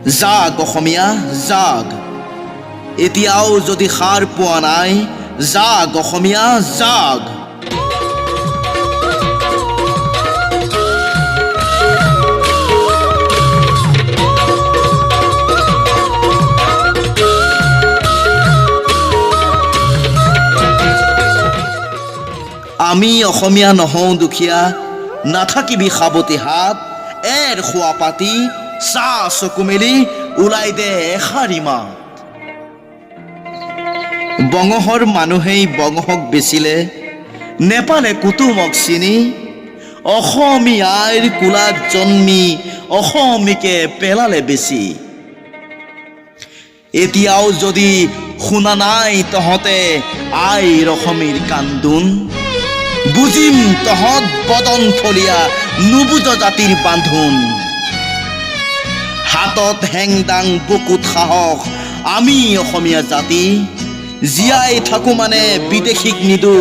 জাগ অসমীয়া জাগ, এতিয়াও যদি সাৰ পোৱা নাই, জাগ অসমীয়া জাগ। আমি অসমীয়া নহওঁ দুখীয়া, নাথাকিবি সাৱতি হাত, এৰ খোৱা পাতি, চা চকু মেলি, ওলাই দে এষাৰি মাত। বঙহৰ মানুহেই বঙহক বেচিলে, নেপালে কুটুমক চিনি, অসমীয়াৰ কোলাত জন্মি অসমীকে পেলালে বেছি। এতিয়াও যদি শুনা নাই তহঁতে আইৰ অসমীৰ কান্দোন, বুজিম তহঁত বদন ফলীয়া নুবুজ জাতিৰ বান্ধোন। হাতত হেংদাং বুকুত সাহস, আমি অসমীয়া জাতি, জীয়াই থাকো মানে বিদেশীক নিদো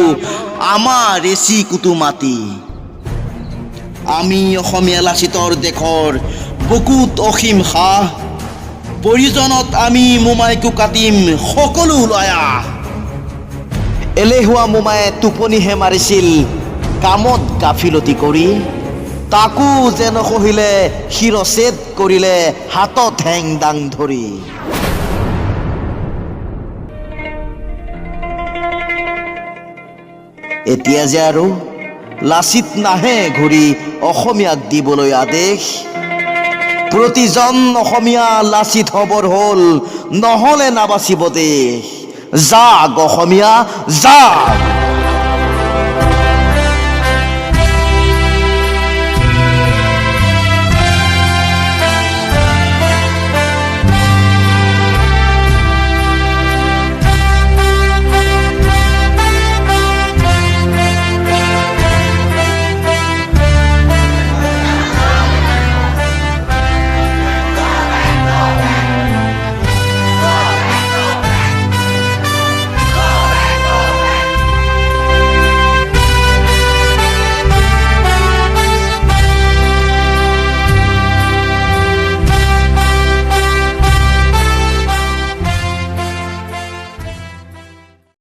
আমাৰ এচি কুটু মাতি। আমি অসমীয়া লাচিতৰ দেশৰ বুকুত অসীম সাহ, প্ৰয়োজনত আমি মোমাইকো কাটিম সকলো ওলাই আহ। এলেহুৱা মোমায়ে টোপনিহে মাৰিছিল কামত গাফিলতি কৰি, তাকো যে নসহিলে শিৰচ্ছেদ কৰিলে হাতত হেংদাং ধৰি। এতিয়া যে আৰু লাচিত নাহে ঘূৰি অসমীয়াক দিবলৈ আদেশ, প্ৰতিজন অসমীয়া লাচিত হবৰ হ'ল, নহলে নাবাচিব দেশ। জাগ অসমীয়া জাগ।